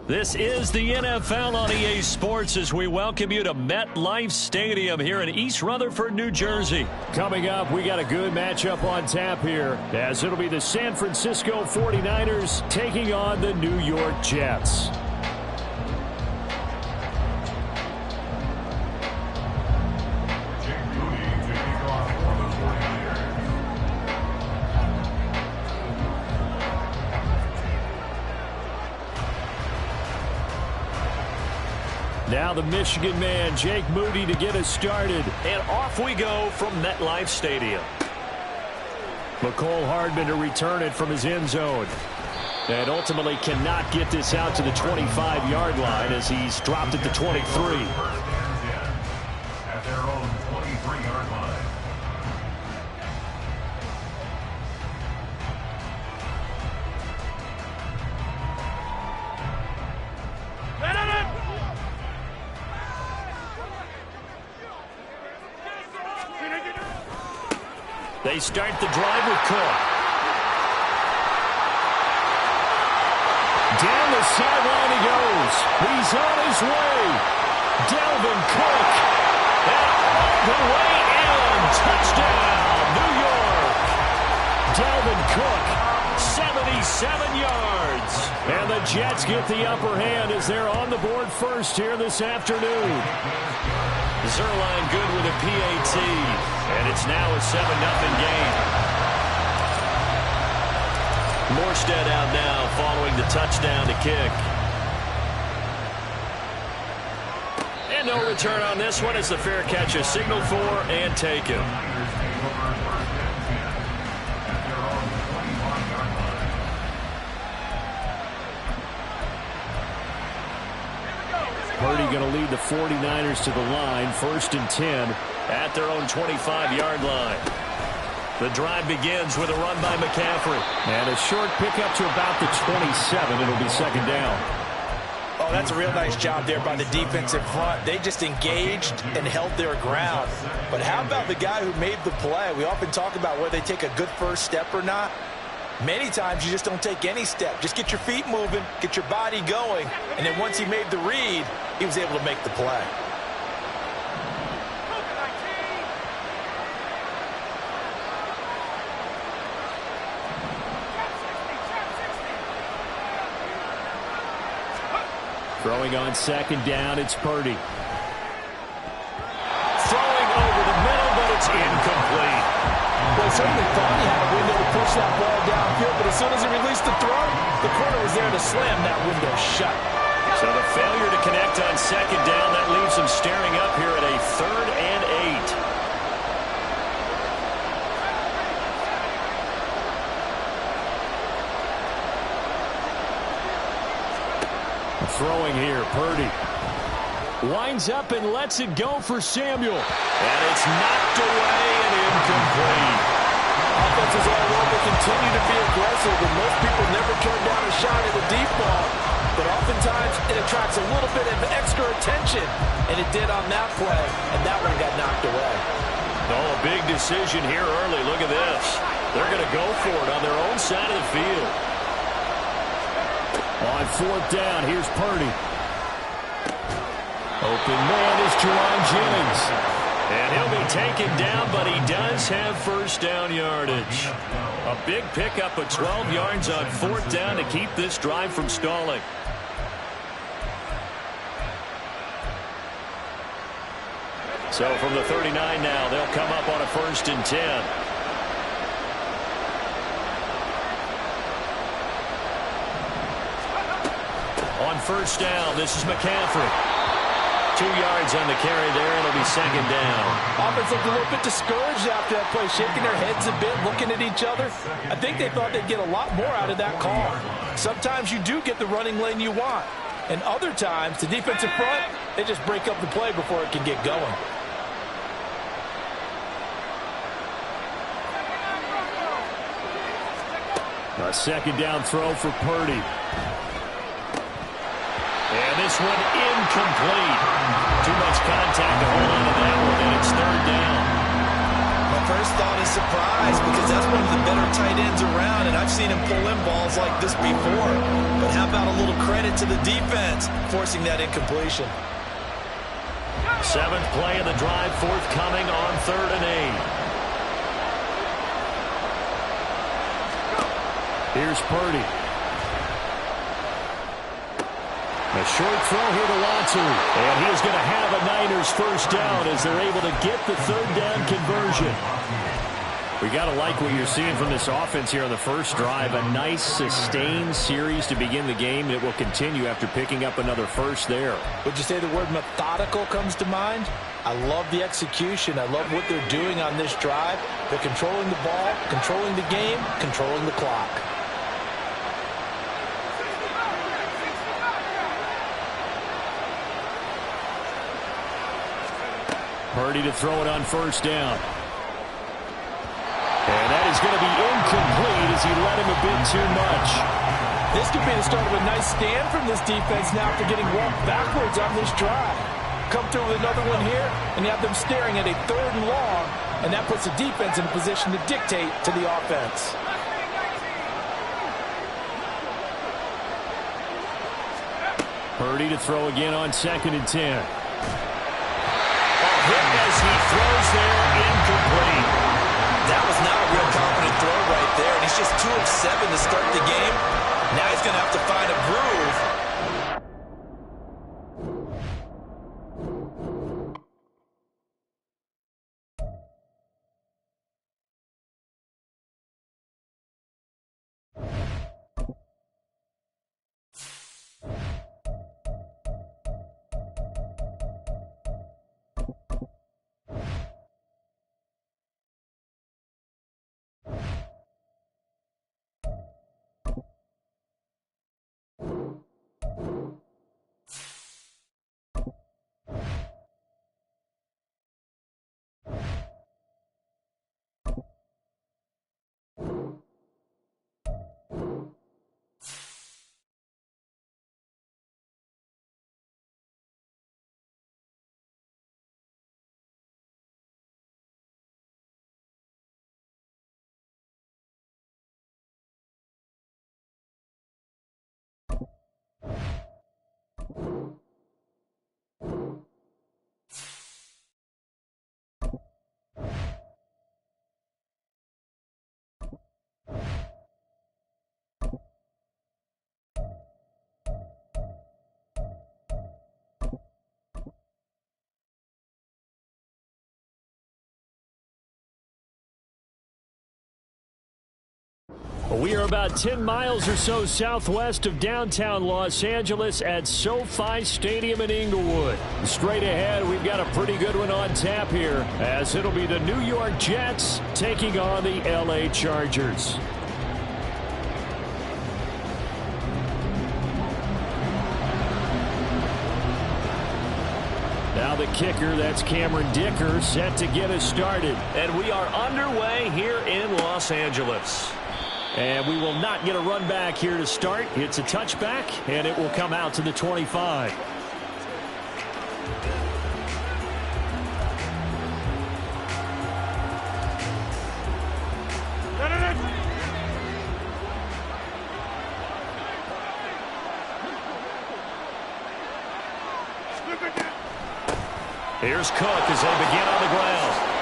This is the NFL on EA Sports as we welcome you to MetLife Stadium here in East Rutherford, New Jersey. Coming up, we got a good matchup on tap here as it'll be the San Francisco 49ers taking on the New York Jets. Now the Michigan man, Jake Moody, to get us started. And off we go from MetLife Stadium. McCole Hardman to return it from his end zone. And ultimately cannot get this out to the 25-yard line as he's dropped at the 23. At their own 23-yard line. They start the drive with Cook. Down the sideline he goes. He's on his way. Dalvin Cook. And all the way in. Touchdown, New York. Dalvin Cook, 77 yards. And the Jets get the upper hand as they're on the board first here this afternoon. Zerline good with a PAT, and it's now a 7-0 game. Morstead out now following the touchdown to kick. And no return on this one as the fair catch is signaled for and taken. Purdy going to lead the 49ers to the line, 1st and 10 at their own 25-yard line. The drive begins with a run by McCaffrey. And a short pickup to about the 27. It'll be 2nd down. Oh, that's a real nice job there by the defensive front. They just engaged and held their ground. But how about the guy who made the play? We often talk about whether they take a good first step or not. Many times you just don't take any step. Just get your feet moving, get your body going, and then once he made the read, he was able to make the play. Throwing on 2nd down, it's Purdy. Throwing over the middle, but it's incomplete. Well, certainly thought he had a window to push that ball downfield, but as soon as he released the throw, the corner was there to slam that window shut. So the failure to connect on 2nd down, that leaves him staring up here at a 3rd and 8. Throwing here, Purdy. Winds up and lets it go for Samuel. And it's knocked away and incomplete. Offenses all over continue to be aggressive, and most people never turn down a shot at a deep ball. But oftentimes it attracts a little bit of extra attention, and it did on that play, and that one got knocked away. Oh, a big decision here early. Look at this. They're going to go for it on their own side of the field. On 4th down, here's Purdy. Open man is Jerron Jennings. And he'll be taken down, but he does have 1st down yardage. A big pickup of 12 yards on 4th down to keep this drive from stalling. So from the 39 now, they'll come up on a 1st and 10. On 1st down, this is McCaffrey. 2 yards on the carry there, and it'll be 2nd down. Offense looked a little bit discouraged after that play, shaking their heads a bit, looking at each other. I think they thought they'd get a lot more out of that call. Sometimes you do get the running lane you want, and other times, the defensive front, they just break up the play before it can get going. A 2nd down throw for Purdy. And this one incomplete. Too much contact to hold on to that one, and it's 3rd down. Well, first thought is surprise because that's one of the better tight ends around, and I've seen him pull in balls like this before. But how about a little credit to the defense forcing that incompletion? 7th play of the drive forthcoming on 3rd and 8. Here's Purdy. A short throw here to Latu. And he is going to have a Niners first down as they're able to get the 3rd down conversion. We got to like what you're seeing from this offense here on the first drive. A nice sustained series to begin the game, and it will continue after picking up another first there. Would you say the word methodical comes to mind? I love the execution. I love what they're doing on this drive. They're controlling the ball, controlling the game, controlling the clock. Purdy to throw it on first down. And that is going to be incomplete as he let him a bit too much. This could be the start of a nice stand from this defense now after getting walked backwards on this drive. Come through with another one here, and you have them staring at a 3rd and long, and that puts the defense in a position to dictate to the offense. Purdy to throw again on 2nd and 10. Hit as he throws there, incomplete. That was not a real confident throw right there, and he's just 2 of 7 to start the game. Now he's going to have to find a groove. We are about 10 miles or so southwest of downtown Los Angeles at SoFi Stadium in Inglewood. Straight ahead, we've got a pretty good one on tap here, as it'll be the New York Jets taking on the LA Chargers. Now the kicker, that's Cameron Dicker, set to get us started. And we are underway here in Los Angeles. And we will not get a run back here to start. It's a touchback, and it will come out to the 25. Here's Cook as they begin on the ground.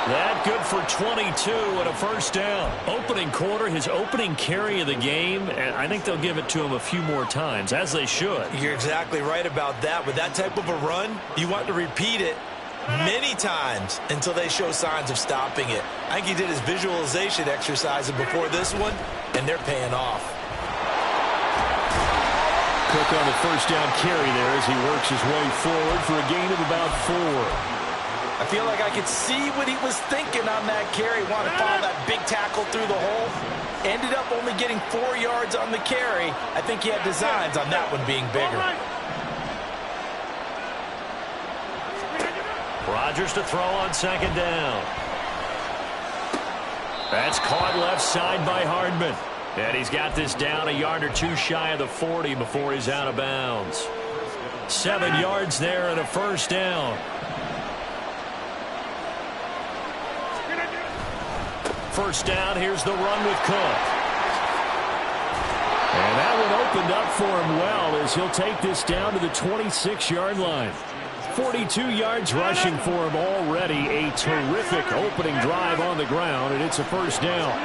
That good for 22 and a first down. Opening quarter, his opening carry of the game, and I think they'll give it to him a few more times, as they should. You're exactly right about that. With that type of a run, you want to repeat it many times until they show signs of stopping it. I think he did his visualization exercises before this one, and they're paying off. Cook on the first down carry there as he works his way forward for a gain of about 4. I feel like I could see what he was thinking on that carry. Wanted to follow that big tackle through the hole. Ended up only getting 4 yards on the carry. I think he had designs on that one being bigger. Rodgers to throw on second down. That's caught left side by Hardman. And he's got this down a yard or two shy of the 40 before he's out of bounds. 7 yards there and a first down. first down. Here's the run with Cook. And that one opened up for him well as he'll take this down to the 26-yard line. 42 yards rushing for him already. A terrific opening drive on the ground, and it's a first down.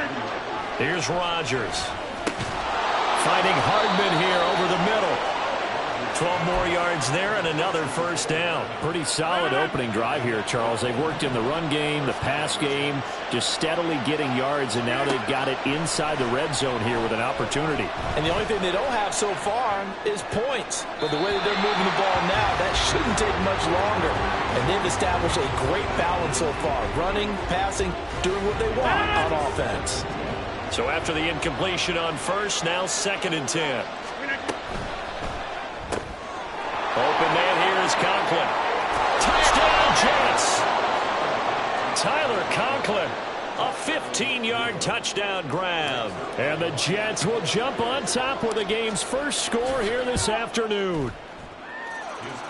Here's Rodgers. Fighting Hardman here over the middle. 12 more yards there and another first down. Pretty solid opening drive here, Charles. They've worked in the run game, the pass game, just steadily getting yards, and now they've got it inside the red zone here with an opportunity. And the only thing they don't have so far is points. But the way that they're moving the ball now, that shouldn't take much longer. And they've established a great balance so far. Running, passing, doing what they want on offense. So after the incompletion on first, now 2nd and 10. Open man here is Conklin. Touchdown, Jets. Tyler Conklin, a 15-yard touchdown grab. And the Jets will jump on top with the game's first score here this afternoon.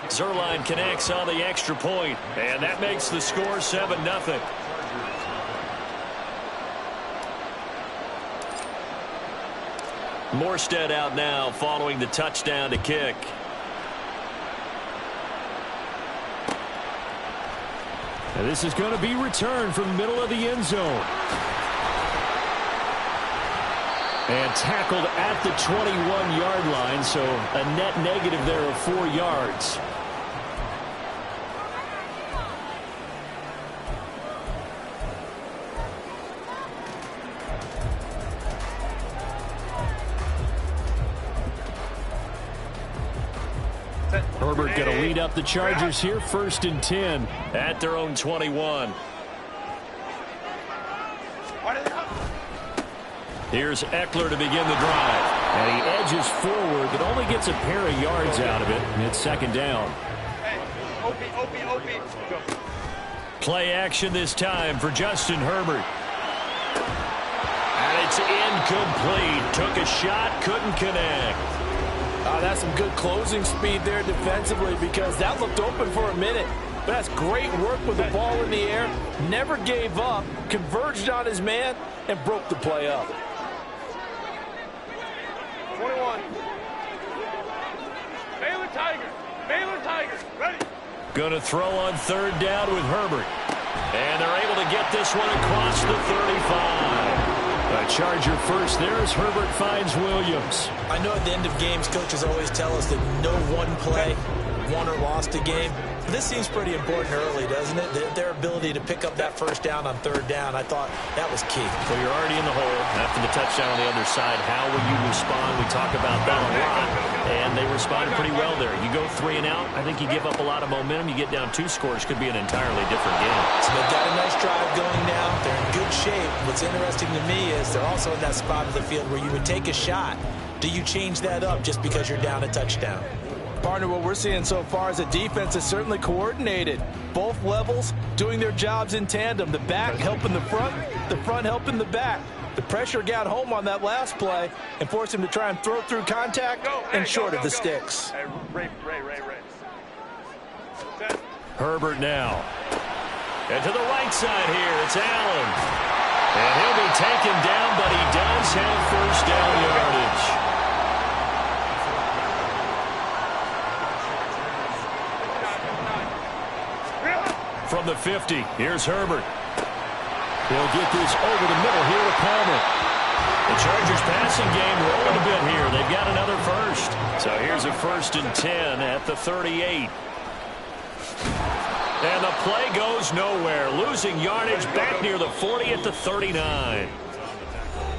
Zerline connects on the extra point, and that makes the score 7-0. Morstead out now following the touchdown to kick. And this is going to be returned from the middle of the end zone. And tackled at the 21-yard line, so a net negative there of 4 yards. Herbert going to lead up the Chargers here, 1st and 10 at their own 21. Here's Eckler to begin the drive. And he edges forward, but only gets a pair of yards out of it. And it's 2nd down. Play action this time for Justin Herbert. And it's incomplete. Took a shot, couldn't connect. That's some good closing speed there defensively because that looked open for a minute. But that's great work with the ball in the air. Never gave up, converged on his man, and broke the play up. 21. Baylor Tigers, ready. Going to throw on 3rd down with Herbert. And they're able to get this one across the 35. A Charger first there as Herbert finds Williams. I know at the end of games, coaches always tell us that no one play won or lost a game. But this seems pretty important early, doesn't it? Their ability to pick up that first down on 3rd down, I thought that was key. Well, you're already in the hole after the touchdown on the other side. How will you respond? We talk about that a lot, and they responded pretty well there. You go 3 and out, I think you give up a lot of momentum. You get down 2 scores, could be an entirely different game. So they've got a nice drive going now. They're in good shape. What's interesting to me is they're also in that spot of the field where you would take a shot. Do you change that up just because you're down a touchdown? Partner, what we're seeing so far is a defense is certainly coordinated. Both levels doing their jobs in tandem. The back helping the front helping the back. The pressure got home on that last play and forced him to try and throw through contact and short of the sticks. Hey, Ray. Herbert now. And to the right side here, it's Allen. And he'll be taken down, but he does have first down yardage. From the 50, here's Herbert. He'll get this over the middle here to Palmer. The Chargers passing game rolling a bit here. They've got another first. So here's a 1st and 10 at the 38. And the play goes nowhere. Losing yardage back near the 40 at the 39.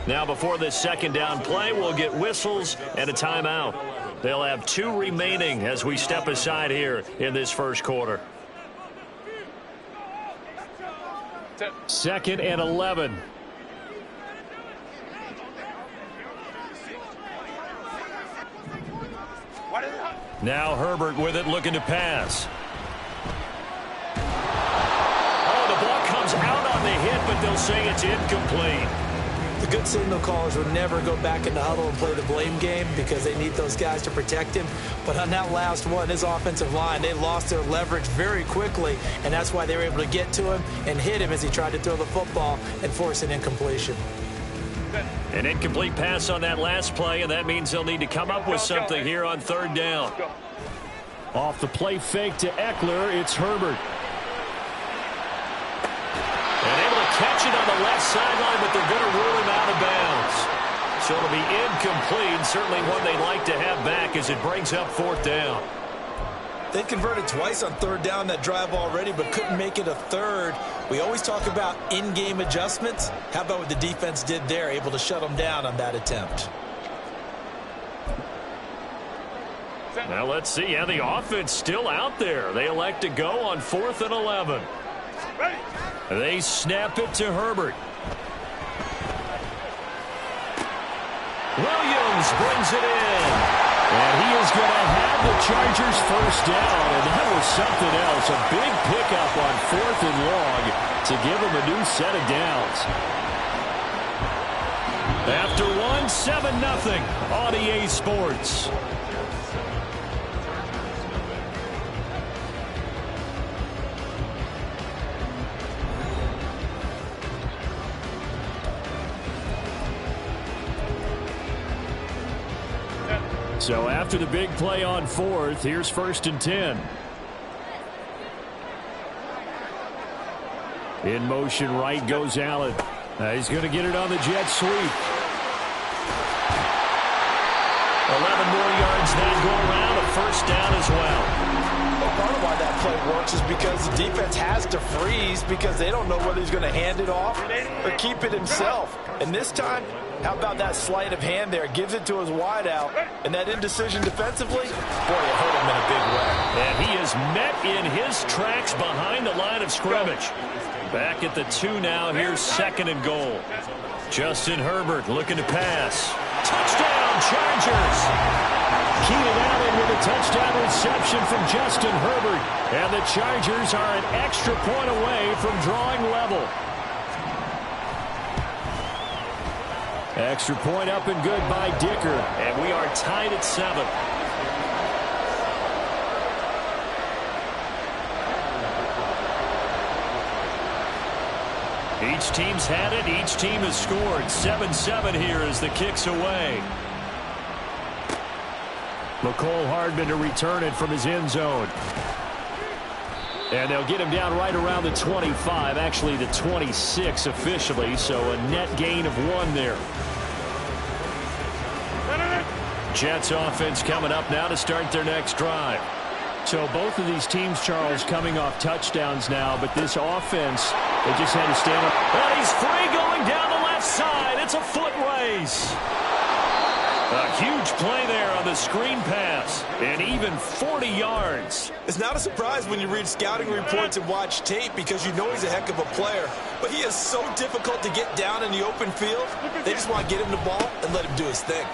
Now before this 2nd down play, we'll get whistles and a timeout. They'll have 2 remaining as we step aside here in this first quarter. 2nd and 11. Now Herbert with it, looking to pass. Oh, the ball comes out on the hit, but they'll say it's incomplete. The good signal callers would never go back in the huddle and play the blame game because they need those guys to protect him. But on that last one, his offensive line, they lost their leverage very quickly, and that's why they were able to get to him and hit him as he tried to throw the football and force an incompletion. An incomplete pass on that last play, and that means they'll need to come up with something here on third down. Off the play fake to Eckler, it's Herbert. And able to catch it on the left sideline, but they're going to rule him out of bounds. So it'll be incomplete, certainly one they'd like to have back as it brings up fourth down. They converted twice on third down that drive already, but couldn't make it a third. We always talk about in-game adjustments. How about what the defense did there, able to shut them down on that attempt? Now let's see how the offense still out there. They elect to go on 4th and 11. Ready. They snap it to Herbert. Williams brings it in. And he is going to have the Chargers first down. And that was something else. A big pickup on 4th and long to give them a new set of downs. After one, 7-0 on EA Sports. So after the big play on 4th, here's 1st and 10. In motion right goes Allen. He's going to get it on the jet sweep. 11 more yards that go around, a first down as well. Well, part of why that play works is because the defense has to freeze because they don't know whether he's going to hand it off or keep it himself. And this time, how about that sleight of hand there? Gives it to his wideout. And that indecision defensively, boy, it hurt him in a big way. And he is met in his tracks behind the line of scrimmage. Back at the 2 now. Here's 2nd and goal. Justin Herbert looking to pass. Touchdown, Chargers! Keenan Allen with a touchdown reception from Justin Herbert. And the Chargers are an extra point away from drawing level. Extra point up and good by Dicker. And we are tied at 7. Each team's had it. Each team has scored. 7-7 here as the kick's away. McCole Hardman to return it from his end zone. And they'll get him down right around the 25, actually the 26 officially, so a net gain of 1 there. Jets offense coming up now to start their next drive. So both of these teams, Charles, coming off touchdowns now, but this offense, they just had to stand up. And he's free going down the left side. It's a foot race. A huge play there on the screen pass, and even 40 yards. It's not a surprise when you read scouting reports and watch tape because you know he's a heck of a player. But he is so difficult to get down in the open field. They just want to get him the ball and let him do his thing.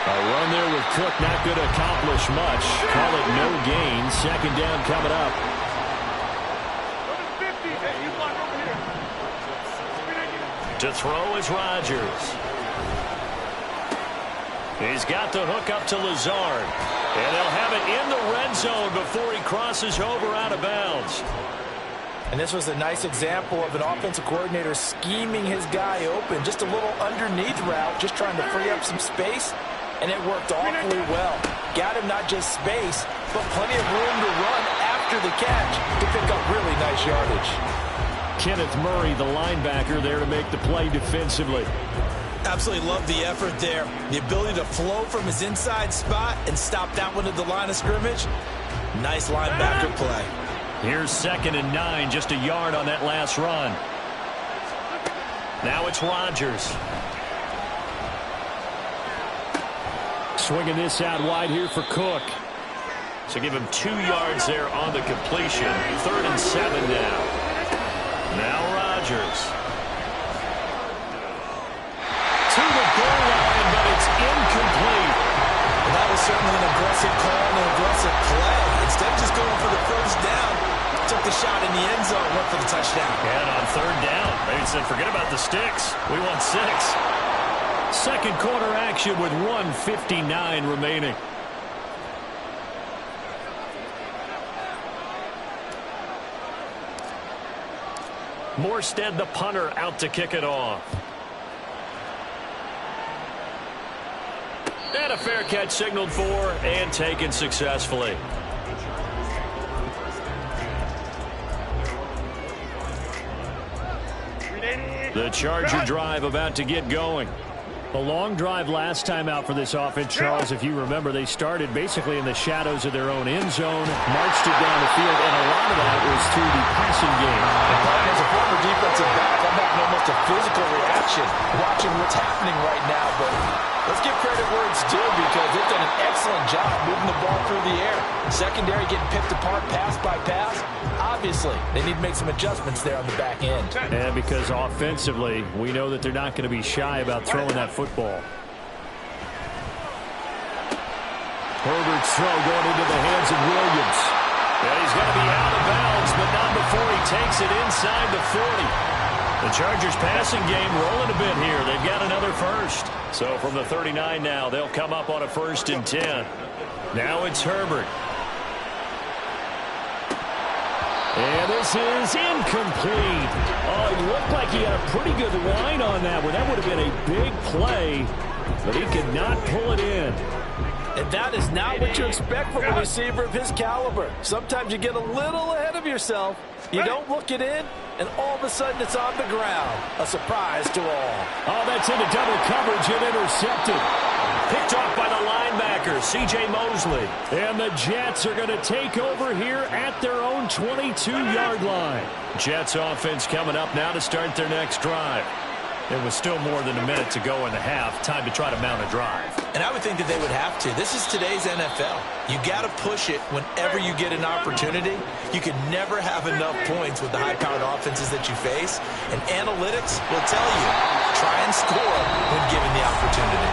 A run there with Cook, not going to accomplish much. Call it no gain. 2nd down coming up. To throw is Rodgers. He's got the hook up to Lazard. And they'll have it in the red zone before he crosses over out of bounds. And this was a nice example of an offensive coordinator scheming his guy open. Just a little underneath route, just trying to free up some space. And it worked awfully well. Got him not just space, but plenty of room to run after the catch to pick up really nice yardage. Kenneth Murray, the linebacker, there to make the play defensively. Absolutely love the effort there. The ability to flow from his inside spot and stop that one at the line of scrimmage. Nice linebacker play. Here's 2nd and 9, just a yard on that last run. Now it's Rodgers. Swinging this out wide here for Cook. So give him 2 yards there on the completion. 3rd and 7 now. Now Rodgers. To the goal line, but it's incomplete. And that was certainly an aggressive call and an aggressive play. Instead of just going for the first down, took the shot in the end zone, went for the touchdown. And on third down, they said, forget about the sticks. We want 6. Second quarter action with 1:59 remaining. Morstead, the punter, out to kick it off. And a fair catch signaled for and taken successfully. The Charger drive about to get going. A long drive last time out for this offense, Charles. If you remember, they started basically in the shadows of their own end zone, marched it down the field, and a lot of that was through the passing game. And Brian, as a former defensive back, I'm having almost a physical reaction watching what's happening right now. But let's give credit where it's due because they've done an excellent job moving the ball through the air. Secondary getting picked apart pass by pass. Obviously, they need to make some adjustments there on the back end. And because offensively, we know that they're not going to be shy about throwing that football. Herbert's throw going into the hands of Williams. And he's going to be out of bounds, but not before he takes it inside the 40. The Chargers passing game rolling a bit here. They've got another first. So from the 39 now, they'll come up on a 1st and 10. Now it's Herbert. And this is incomplete. Oh, he looked like he had a pretty good line on that one. That would have been a big play, but he could not pull it in. And that is not what you expect from a receiver of his caliber. Sometimes you get a little ahead of yourself. You don't look it in, and all of a sudden it's on the ground. A surprise to all. Oh, that's into double coverage and intercepted. Picked off by the linebacker, C.J. Mosley. And the Jets are going to take over here at their own 22-yard line. Jets offense coming up now to start their next drive. It was still more than a minute to go in the half. Time to try to mount a drive. And I would think that they would have to. This is today's NFL. You got to push it whenever you get an opportunity. You can never have enough points with the high-powered offenses that you face. And analytics will tell you, try and score when given the opportunity.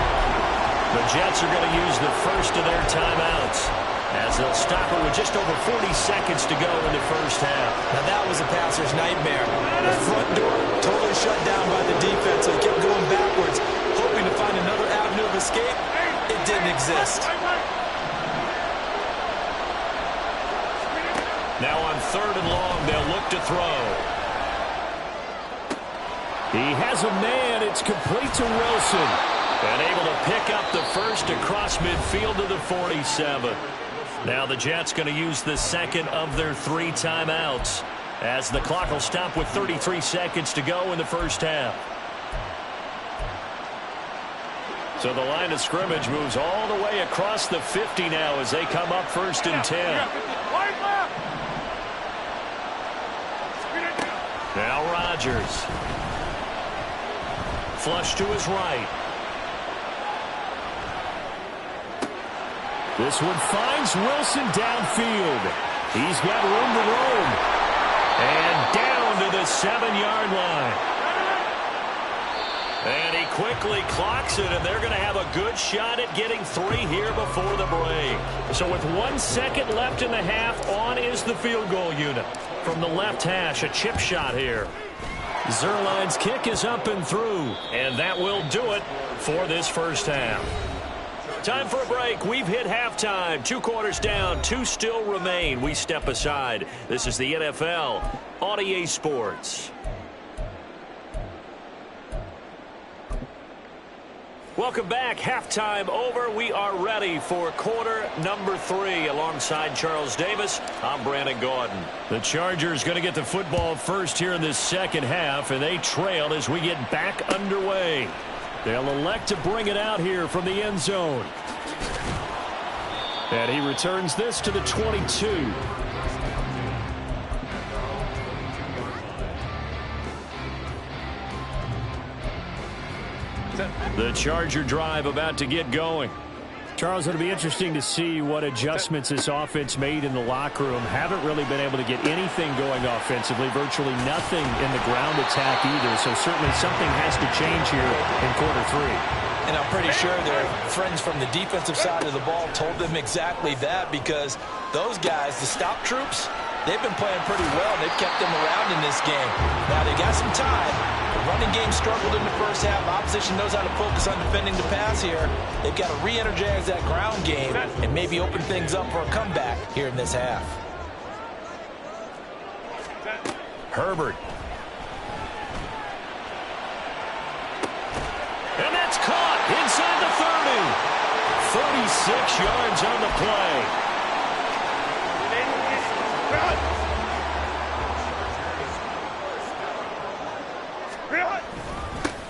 The Jets are going to use the first of their timeouts as they'll stop it with just over 40 seconds to go in the first half. Now that was a passer's nightmare. The front door totally shut down by the defense, so he kept going backwards, hoping to find another avenue of escape. It didn't exist. Now on 3rd and long, they'll look to throw. He has a man. It's complete to Wilson. And able to pick up the first across midfield to the 47. Now the Jets going to use the second of their 3 timeouts as the clock will stop with 33 seconds to go in the first half. So the line of scrimmage moves all the way across the 50 now as they come up 1st and 10. Now Rodgers. Flush to his right. This one finds Wilson downfield. He's got room to roam. And down to the 7-yard line. And he quickly clocks it, and they're going to have a good shot at getting 3 here before the break. So with 1 second left in the half, on is the field goal unit. From the left hash, a chip shot here. Zerline's kick is up and through, and that will do it for this first half. Time for a break. We've hit halftime. 2 quarters down. 2 still remain. We step aside. This is the NFL on EA Sports. Welcome back. Halftime over. We are ready for quarter number 3. Alongside Charles Davis, I'm Brandon Gordon. The Chargers going to get the football first here in this second half, and they trail as we get back underway. They'll elect to bring it out here from the end zone. And he returns this to the 22. The Charger drive about to get going. Charles, it'll be interesting to see what adjustments this offense made in the locker room. Haven't really been able to get anything going offensively, virtually nothing in the ground attack either. So certainly something has to change here in quarter 3. And I'm pretty sure their friends from the defensive side of the ball told them exactly that, because those guys, the stop troops, they've been playing pretty well. They've kept them around in this game. Now, they got some time. The running game struggled in the first half. Opposition knows how to focus on defending the pass here. They've got to re-energize that ground game and maybe open things up for a comeback here in this half. Herbert. And that's caught inside the 30. 36 yards on the play.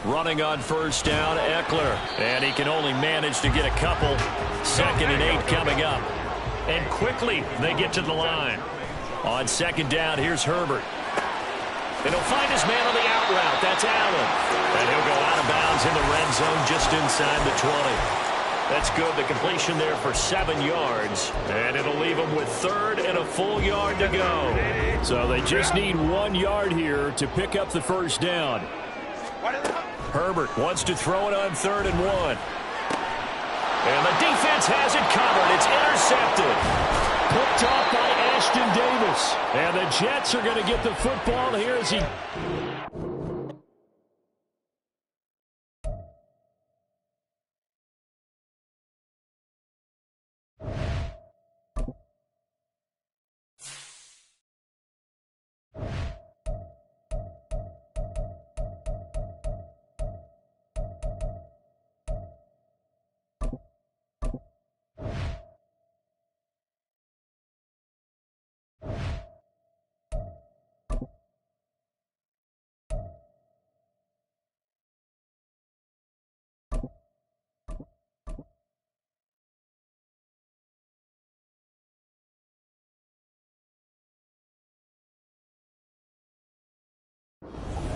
Running on first down, Eckler. And he can only manage to get a couple. 2nd and 8 coming up. And quickly they get to the line. On 2nd down, here's Herbert. And he'll find his man on the out route. That's Allen. And he'll go out of bounds in the red zone just inside the 20. That's good. The completion there for 7 yards. And it'll leave them with 3rd and a full yard to go. So they just need 1 yard here to pick up the first down. Herbert wants to throw it on 3rd and 1. And the defense has it covered. It's intercepted. Picked off by Ashton Davis. And the Jets are going to get the football here as he...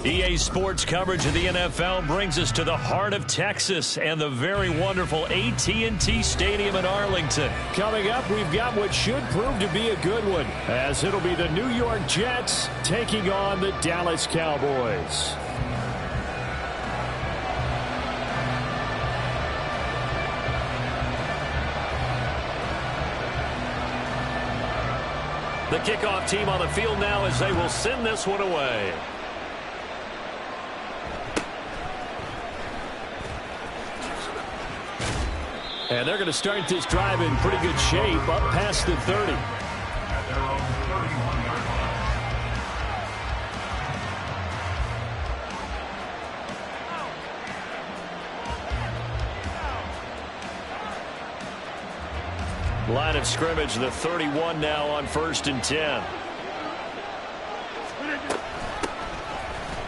EA Sports coverage of the NFL brings us to the heart of Texas and the very wonderful AT&T Stadium in Arlington. Coming up, we've got what should prove to be a good one, as it'll be the New York Jets taking on the Dallas Cowboys. The kickoff team on the field now as they will send this one away. And they're going to start this drive in pretty good shape up past the 30. At their own 31-yard line. Line of scrimmage, the 31 now on 1st and 10.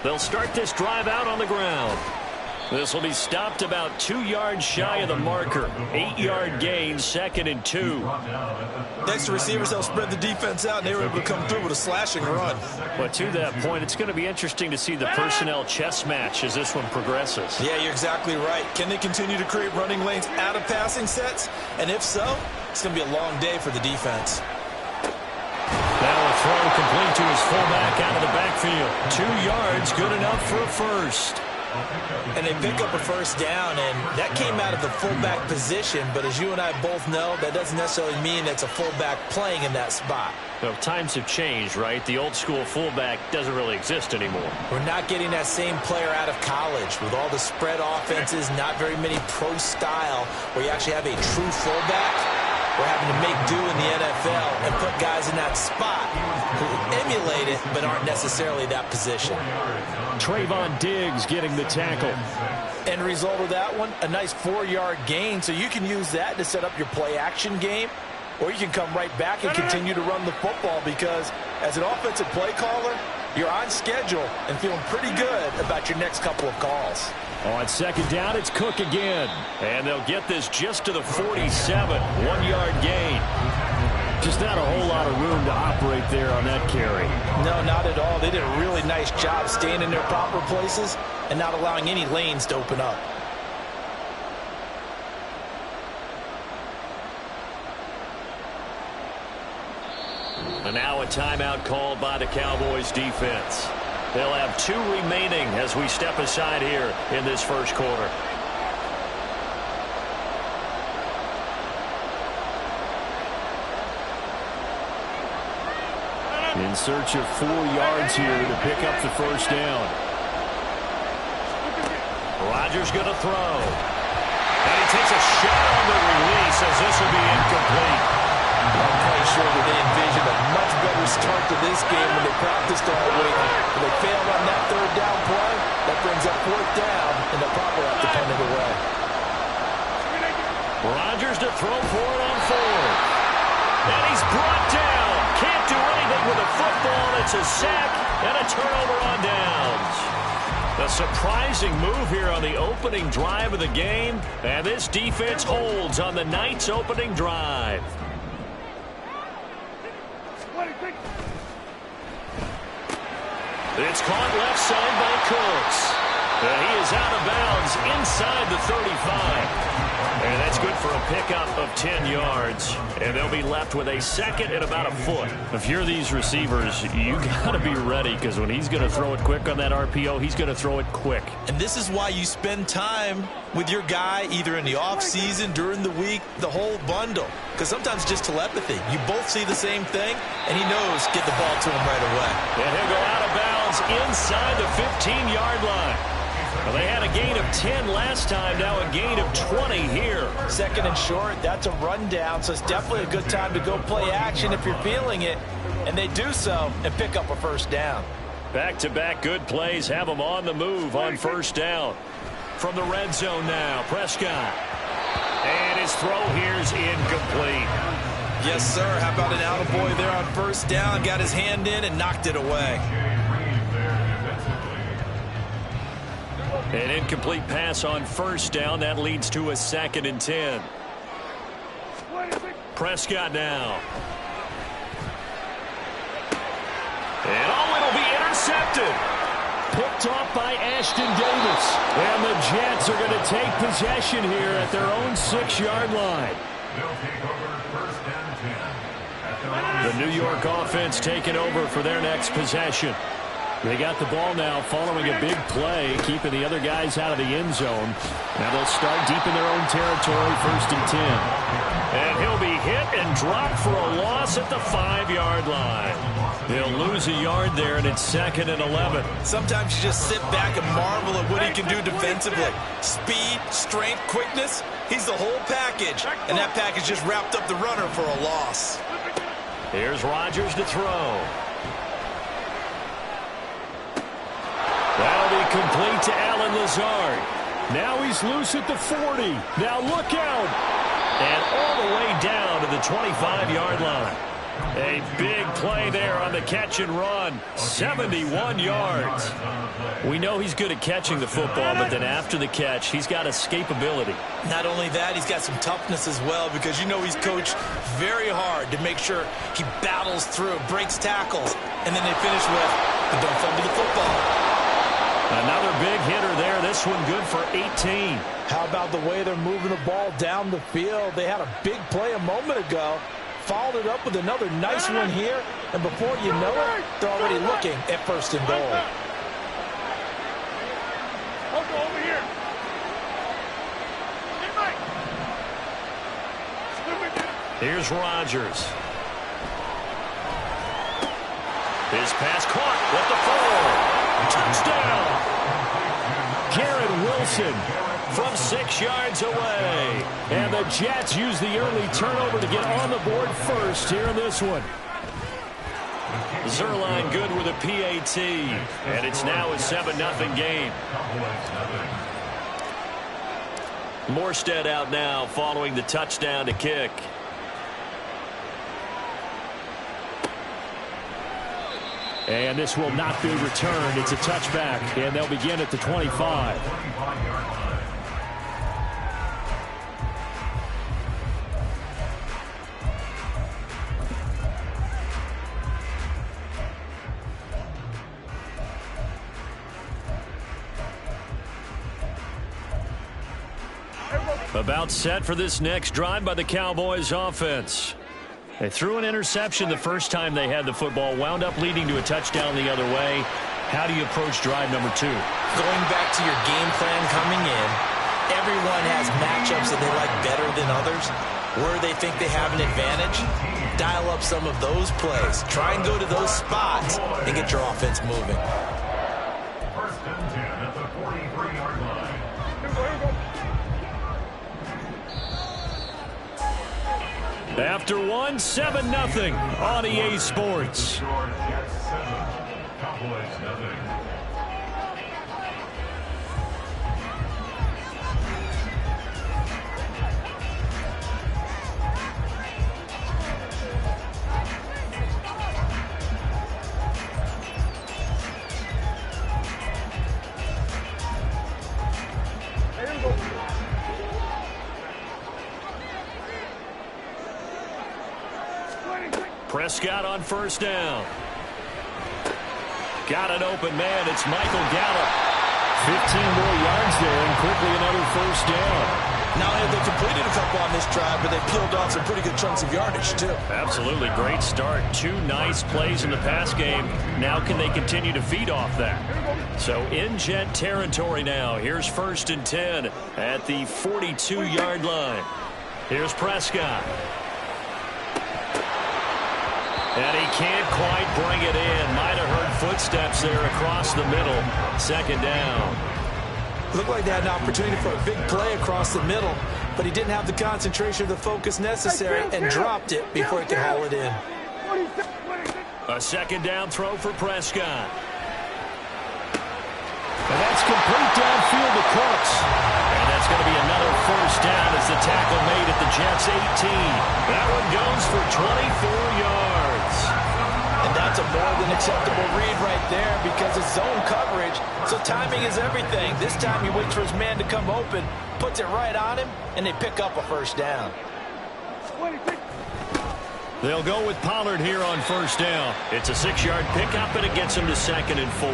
They'll start this drive out on the ground. This will be stopped about 2 yards shy of the marker. 8-yard gain, 2nd and 2. Next to receivers, they'll spread the defense out, and they were able to come through with a slashing run. But to that point, it's going to be interesting to see the personnel chess match as this one progresses. Yeah, you're exactly right. Can they continue to create running lanes out of passing sets? And if so, it's going to be a long day for the defense. Now a throw complete to his fullback out of the backfield. 2 yards, good enough for a first. And they pick up a first down, and that came out of the fullback position. But as you and I both know, that doesn't necessarily mean it's a fullback playing in that spot. Well, times have changed, right? The old school fullback doesn't really exist anymore. We're not getting that same player out of college with all the spread offenses, not very many pro style, where you actually have a true fullback. We're having to make do in the NFL and put guys in that spot who emulate it but aren't necessarily that position. Trayvon Diggs getting the tackle. End result of that one, a nice 4-yard gain, so you can use that to set up your play-action game, or you can come right back and continue to run the football because as an offensive play caller, you're on schedule and feeling pretty good about your next couple of calls. On 2nd down, it's Cook again. And they'll get this just to the 47. 1-yard gain. Just not a whole lot of room to operate there on that carry. No, not at all. They did a really nice job staying in their proper places and not allowing any lanes to open up. And now a timeout called by the Cowboys defense. They'll have 2 remaining as we step aside here in this first quarter. In search of 4 yards here to pick up the first down. Rodgers going to throw. And he takes a shot on the release as this will be incomplete. I'm quite sure that they envisioned a much better start to this game when they practiced all week. When they failed on that 3rd down play, that brings up 4th down, and they'll probably have to punt it away. Rodgers to throw for it on 4th. And he's brought down. Can't do anything with the football. It's a sack and a turnover on downs. A surprising move here on the opening drive of the game. And this defense holds on the night's opening drive. It's caught left side by Cooks. And he is out of bounds inside the 35. And that's good for a pickup of 10 yards. And they'll be left with a 2nd and about a foot. If you're these receivers, you got to be ready, because when he's going to throw it quick on that RPO, he's going to throw it quick. And this is why you spend time with your guy either in the offseason, during the week, the whole bundle. Because sometimes it's just telepathy. You both see the same thing, and he knows get the ball to him right away. And he'll go out of bounds inside the 15-yard line. Well, they had a gain of 10 last time, now a gain of 20 here. 2nd and short, that's a rundown, so it's definitely a good time to go play action if you're feeling it. And they do so and pick up a first down. Back-to-back good plays have them on the move on first down. From the red zone now, Prescott. And his throw here's incomplete. Yes, sir. How about an attaboy there on first down? Got his hand in and knocked it away. An incomplete pass on first down. That leads to a 2nd and 10. Prescott now. And it'll be intercepted. Picked off by Ashton Davis. And the Jets are going to take possession here at their own 6-yard line. They'll take over 1st and 10. The New York offense taking over for their next possession. They got the ball now following a big play, keeping the other guys out of the end zone. Now they'll start deep in their own territory, 1st and 10. And he'll be hit and dropped for a loss at the 5-yard line. He'll lose a yard there, and it's 2nd and 11. Sometimes you just sit back and marvel at what he can do defensively. Speed, strength, quickness, he's the whole package. And that package just wrapped up the runner for a loss. Here's Rodgers to throw. That'll be complete to Allen Lazard. Now he's loose at the 40. Now look out. And all the way down to the 25-yard line. A big play there on the catch and run. 71 yards. We know he's good at catching the football, but then after the catch, he's got escapability. Not only that, he's got some toughness as well, because you know he's coached very hard to make sure he battles through, breaks tackles, and then they finish with, but don't fumble the football. Another big hitter there. This one good for 18. How about the way they're moving the ball down the field? They had a big play a moment ago. Followed it up with another nice one here. And before you know it, they're already looking at 1st and goal. Over here. Here's Rodgers. His pass caught with the fall. Touchdown! Garrett Wilson from 6 yards away. And the Jets use the early turnover to get on the board first here in this one. Zerline good with a PAT. And it's now a 7-0 game. Morstead out now following the touchdown to kick. And this will not be returned. It's a touchback, and they'll begin at the 25. About set for this next drive by the Cowboys offense. They threw an interception the first time they had the football, wound up leading to a touchdown the other way. How do you approach drive number 2? Going back to your game plan coming in, everyone has matchups that they like better than others, where they think they have an advantage. dial up some of those plays. Try and go to those spots and get your offense moving. First and 10 at the 43-yard line. After one, 7-0 on EA Sports. Jets 7, Cowboys nothing. Prescott on first down. Got an open man. It's Michael Gallup. 15 more yards there, and quickly another first down. Not only have they completed a couple on this drive, but they peeled off some pretty good chunks of yardage, too. Absolutely great start. 2 nice plays in the pass game. Now can they continue to feed off that? So in Jet territory now. Here's first and 10 at the 42-yard line. Here's Prescott. And he can't quite bring it in. Might have heard footsteps there across the middle. Second down. Looked like they had an opportunity for a big play across the middle, but he didn't have the concentration or the focus necessary and dropped it before he could haul it in. A second down throw for Prescott. And that's complete downfield to Cooks. And that's going to be another first down as the tackle made at the Jets' 18. That one goes for 24 yards. And that's a more than acceptable read right there because it's zone coverage, so timing is everything. This time he waits for his man to come open, puts it right on him, and they pick up a first down. They'll go with Pollard here on first down. It's a 6-yard pickup, and it gets him to 2nd and 4.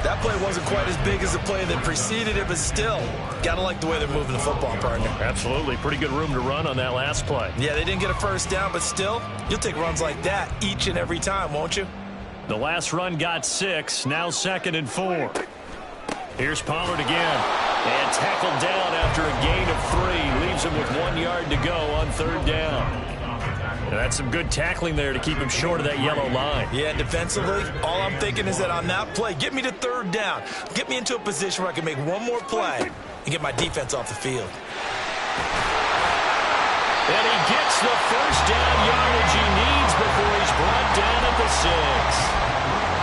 That play wasn't quite as big as the play that preceded it, but still, got to like the way they're moving the football, partner. Absolutely. Pretty good room to run on that last play. Yeah, they didn't get a first down, but still, you'll take runs like that each and every time, won't you? The last run got 6, now 2nd and 4. Here's Pollard again. And tackled down after a gain of 3. Leaves him with 1 yard to go on 3rd down. And that's some good tackling there to keep him short of that yellow line. Yeah, defensively, all I'm thinking is that on that play, get me to 3rd down. Get me into a position where I can make one more play and get my defense off the field. And he gets the first down yardage he needs before he's brought down at the 6.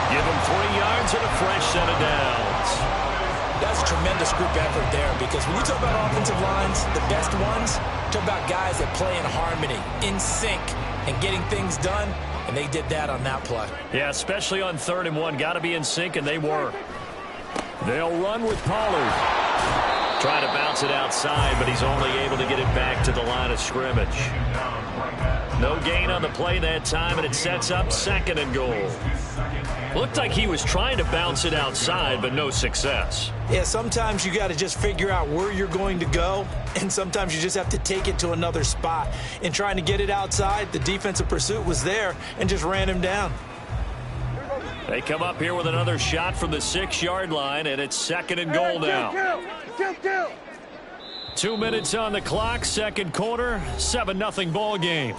Give him 3 yards and a fresh set of downs. That's a tremendous group effort there because when you talk about offensive lines, the best ones, talk about guys that play in harmony, in sync, and getting things done, and they did that on that play. Yeah, especially on 3rd and 1. Got to be in sync, and they were. They'll run with Pollard. Trying to bounce it outside, but he's only able to get it back to the line of scrimmage. No gain on the play that time, and it sets up 2nd and goal. Looked like he was trying to bounce it outside, but no success. Yeah, sometimes you got to just figure out where you're going to go, and sometimes you just have to take it to another spot. In trying to get it outside, the defensive pursuit was there and just ran him down. They come up here with another shot from the 6-yard line, and it's 2nd and goal now. 2 minutes on the clock, 2nd quarter, 7-0 ball game.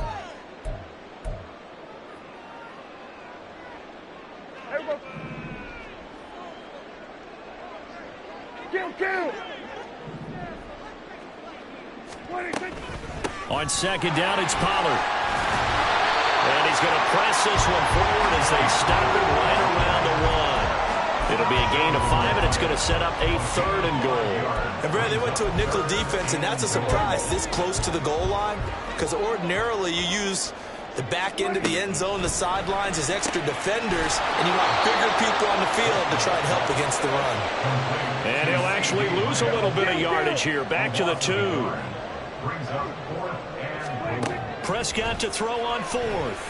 On 2nd down, it's Pollard. And he's going to press this one forward as they stop it right around the 1. It'll be a gain of 5, and it's going to set up a 3rd and goal. And, Brad, they went to a nickel defense, and that's a surprise this close to the goal line because ordinarily you use the back end of the end zone, the sidelines as extra defenders, and you want bigger people on the field to try and help against the run. And he'll actually lose a little bit of yardage here. Back to the 2. Prescott to throw on 4th.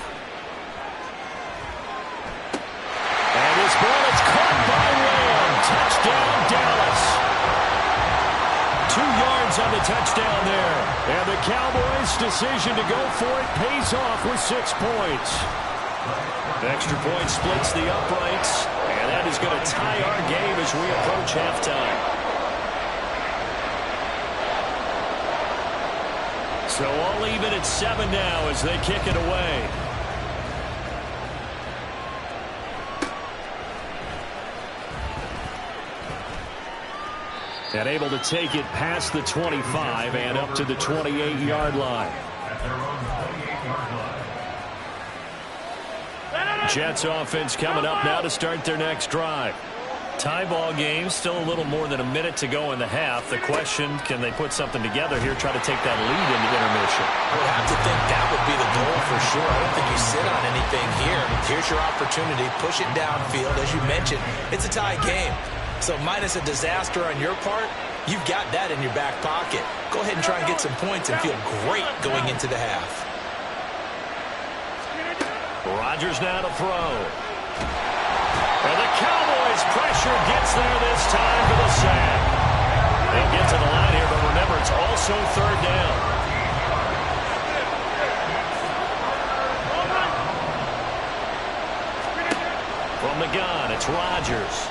And this ball is caught by Lamb. Touchdown, Dallas. 2 yards on the touchdown there. And the Cowboys' decision to go for it pays off with 6 points. The extra point splits the uprights, and that is going to tie our game as we approach halftime. So all even at 7 now as they kick it away. And able to take it past the 25 and up to the 28-yard line. Jets offense coming up now to start their next drive. Tie ball game, still a little more than a minute to go in the half. The question, can they put something together here, try to take that lead into intermission? I would have to think that would be the goal for sure. I don't think you sit on anything here. Here's your opportunity. Push it downfield. As you mentioned, it's a tie game. So minus a disaster on your part, you've got that in your back pocket. Go ahead and try and get some points and feel great going into the half. Rodgers now to throw. And the Cowboys pressure gets there this time for the sack. They get to the line here, but remember, it's also third down. From the gun, it's Rodgers.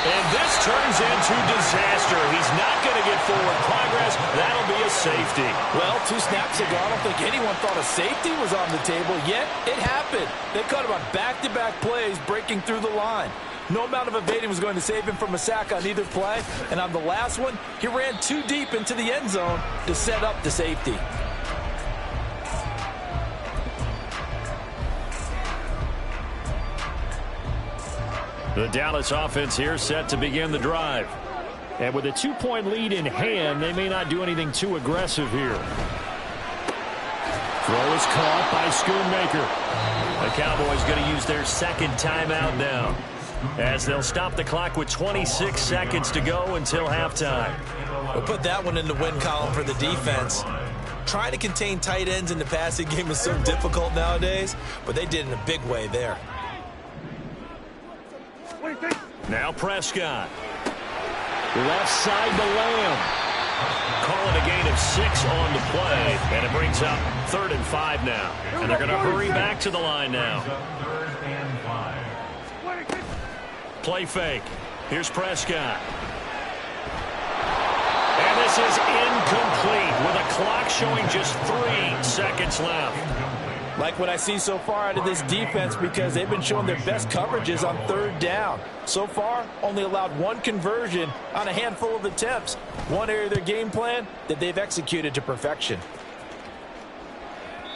And this turns into disaster. He's not going to get forward progress. That'll be a safety. Well, 2 snaps ago, I don't think anyone thought a safety was on the table, yet it happened. They caught him on back-to-back plays breaking through the line. No amount of evading was going to save him from a sack on either play. And on the last one, he ran too deep into the end zone to set up the safety. The Dallas offense here set to begin the drive. And with a 2-point lead in hand, they may not do anything too aggressive here. Throw is caught by Schoonmaker. The Cowboys going to use their second timeout now, as they'll stop the clock with 26 seconds to go until halftime. We'll put that one in the win column for the defense. Trying to contain tight ends in the passing game is so difficult nowadays, but they did in a big way there. Now Prescott. Left side to Lamb. Call it a gain of 6 on the play, and it brings up 3rd and 5 now. And they're going to hurry back to the line now. Play fake. Here's Prescott. And this is incomplete with a clock showing just 3 seconds left. Like what I see so far out of this defense, because they've been showing their best coverages on 3rd down. So far, only allowed 1 conversion on a handful of attempts. One area of their game plan that they've executed to perfection.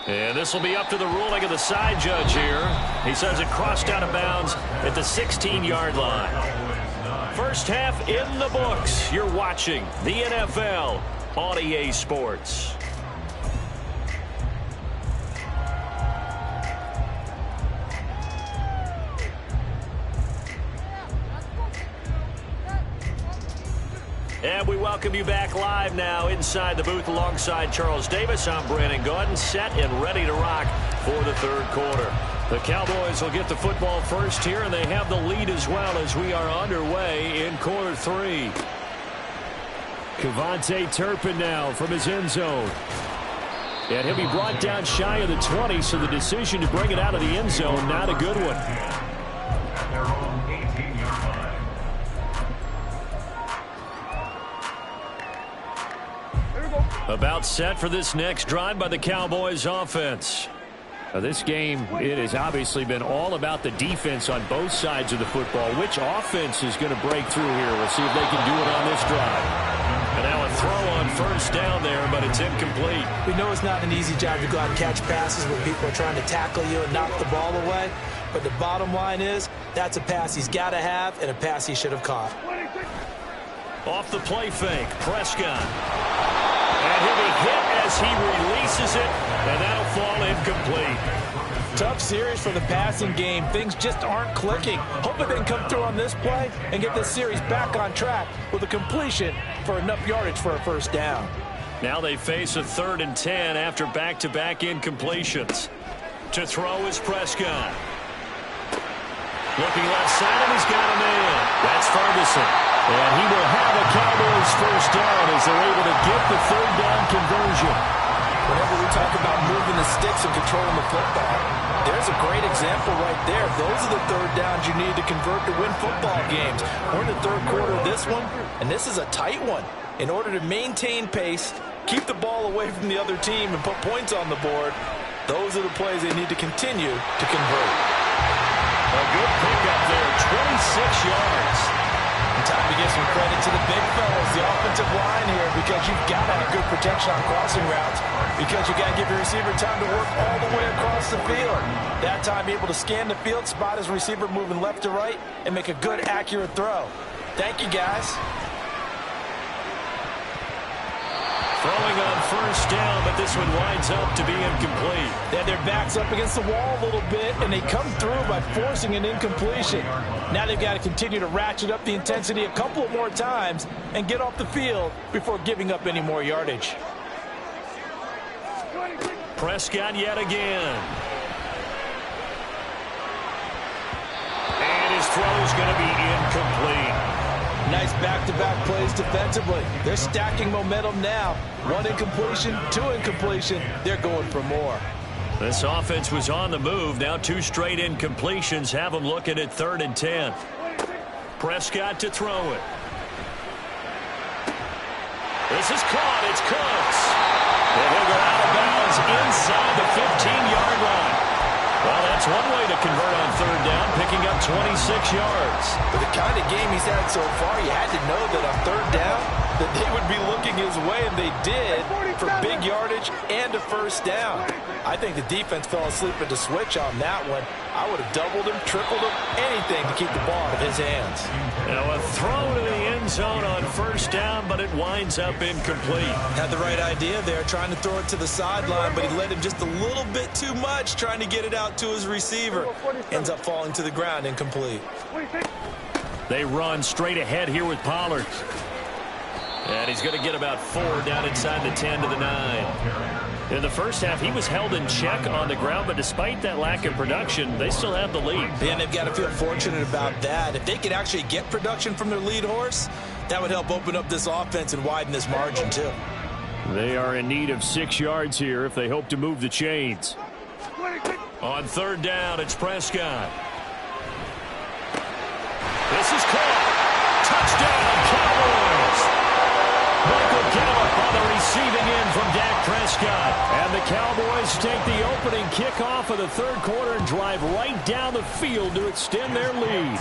And this will be up to the ruling of the side judge here. He says it crossed out of bounds at the 16-yard line. First half in the books. You're watching the NFL on EA Sports. And we welcome you back live now inside the booth alongside Charles Davis. I'm Brandon Gaudin, set and ready to rock for the 3rd quarter. The Cowboys will get the football first here, and they have the lead as well as we are underway in quarter 3. Kevontae Turpin now from his end zone. And he'll be brought down shy of the 20, so the decision to bring it out of the end zone, not a good one. About set for this next drive by the Cowboys offense. This game, it has obviously been all about the defense on both sides of the football. Which offense is going to break through here? We'll see if they can do it on this drive. And now a throw on 1st down there, but it's incomplete. We know it's not an easy job to go out and catch passes when people are trying to tackle you and knock the ball away. But the bottom line is, that's a pass he's got to have and a pass he should have caught. Off the play fake, Prescott. And he'll be hit as he releases it, and that'll fall incomplete. Tough series for the passing game. Things just aren't clicking. Hoping they can come through on this play and get this series back on track with a completion for enough yardage for a 1st down. Now they face a 3rd and 10 after back-to-back incompletions. To throw is Prescott. Looking left side, and he's got a man. That's Ferguson. And he will have a Cowboys 1st down as they're able to get the 3rd down conversion. Whenever we talk about moving the sticks and controlling the football, there's a great example right there. Those are the 3rd downs you need to convert to win football games. We're in the 3rd quarter of this one, and this is a tight one. In order to maintain pace, keep the ball away from the other team and put points on the board, those are the plays they need to continue to convert. A good pickup there, 26 yards. And time to give some credit to the big fellas, the offensive line here, because you've got to have good protection on crossing routes, because you got to give your receiver time to work all the way across the field. That time, be able to scan the field, spot his receiver moving left to right, and make a good, accurate throw. Thank you, guys. Throwing on first down, but this one winds up to be incomplete. They had their backs up against the wall a little bit, and they come through by forcing an incompletion. Now they've got to continue to ratchet up the intensity a couple of more times and get off the field before giving up any more yardage. Prescott yet again. And his throw's going to be incomplete. Nice back-to-back plays defensively. They're stacking momentum now. One incompletion, two incompletion. They're going for more. This offense was on the move. Now 2 straight incompletions have them looking at 3rd and 10. Prescott to throw it. This is caught. It's Cooks. And he'll go out of bounds inside the 15-yard line. Well, that's one way to convert on 3rd down, picking up 26 yards. With the kind of game he's had so far, you had to know that on 3rd down that they would be looking his way, and they did, for big yardage and a first down. I think the defense fell asleep at the switch on that one. I would have doubled him, tripled him, anything to keep the ball out of his hands. Now a throw to the end zone on first down, but it winds up incomplete. Had the right idea there, trying to throw it to the sideline, but he let him just a little bit too much, trying to get it out to his receiver. Ends up falling to the ground, incomplete. They run straight ahead here with Pollard. And he's going to get about 4 down inside the 10 to the 9. In the first half, he was held in check on the ground, but despite that lack of production, they still have the lead. And they've got to feel fortunate about that. If they could actually get production from their lead horse, that would help open up this offense and widen this margin too. They are in need of 6 yards here if they hope to move the chains. On 3rd down, it's Prescott. This is caught. Touchdown, Cowboys. Michael Gallup on the receiving end from Dak Prescott. And the Cowboys take the opening kickoff of the 3rd quarter and drive right down the field to extend their lead.